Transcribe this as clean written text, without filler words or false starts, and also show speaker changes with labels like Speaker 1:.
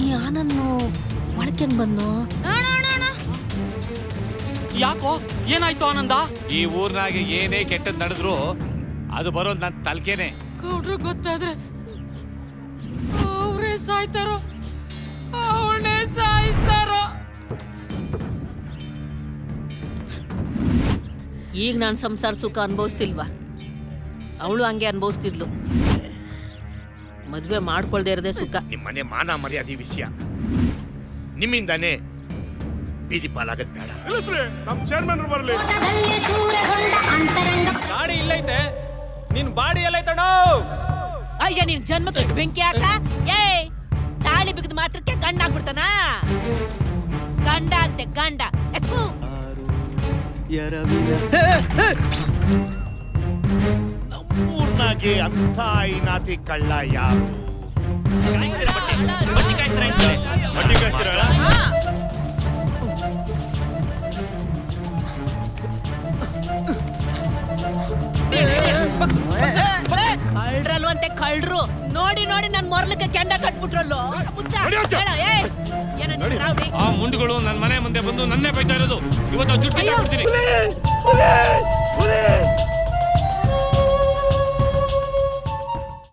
Speaker 1: ಈ ಆನನ್ನು ಒಳಕ್ಕೆ ಬಂದು
Speaker 2: ಯಾಕೋ ಏನಾಯ್ತು ಆನಂದ?
Speaker 3: ಈ ಊರ್ನಾಗೆ ಏನೇ ಕೆಟ್ಟದ್ ನಡೆದ್ರು ಅದು ಬರೋದು ನನ್ನ ತಲ್ಕೆನೆ.
Speaker 4: ಗೌಡ್ರು ಗೊತ್ತಾದ್ರೆ ಅವ್ರೇ ಸಾಯ್ತಾರೋ ಅವಳನ್ನೇ ಸಾಯಿಸ್ತಾರೋ.
Speaker 1: ಈಗ ನಾನು ಸಂಸಾರ ಸುಖ ಅನುಭವಿಸ್ತಿಲ್ವಾ? ಅವಳು ಹಂಗೆ ಅನುಭವಿಸ್ತಿದ್ಲು. ಮದುವೆ ಮಾಡ್ಕೊಳ್ದೇ ಇರದೆ ಸುಖ.
Speaker 5: ನಿಮ್ಮನೆ ಮಾನ ಮರ್ಯಾದೆ ವಿಷಯ ನಿಮ್ಮಿಂದಾನೇ ಬೀದಿ ಪಾಲಾಗದ್ ಬೇಡ.
Speaker 6: ನಮ್ ಚೇರ್ಮನ್ ಬರ್ಲಿ.
Speaker 2: ಗಾಡಿ ಇಲ್ಲೈತೆ, ನಿನ್ ಬಾಡಿ ಎಲ್ಲೈತಣ್ಣ?
Speaker 1: ಅಯ್ಯ ನಿನ್ ಜನ್ಮಕ್ಕೆ ಬೆಂಕಿ ಹಾಕ. ಏಯ್ ತಾಳಿ ಬಿಗಿದ ಮಾತ್ರಕ್ಕೆ ಗಂಡ ಆಗ್ಬಿಡ್ತಾನ? ಗಂಡ ಅಂತೆ ಗಂಡ.
Speaker 5: ನಮ್ಮೂರ್ನಾಗೆ ಅಂತ ಐನಾತಿ ಕಳ್ಳ ಯಾರು?
Speaker 2: ಬಡ್ಡಿ ಕಾಯಿಸ್ತಾರ.
Speaker 1: ಕಳ್ರಲ್ವಂತೆ ಕಳ್ರು. ನೋಡಿ ನೋಡಿ ನನ್ ಮೊರ್ಲಕ್ಕೆ ಕೆಂಡ ಕಟ್ಬಿಟ್ರಲ್ಲೋ.
Speaker 3: ಆ ಮುಂಡುಗಳು ನನ್ನ ಮನೆ ಮುಂದೆ ಬಂದು ನನ್ನೇ ಬೈತಾ ಇರೋದು. ಇವತ್ತು ಜುಟ್ಟಿ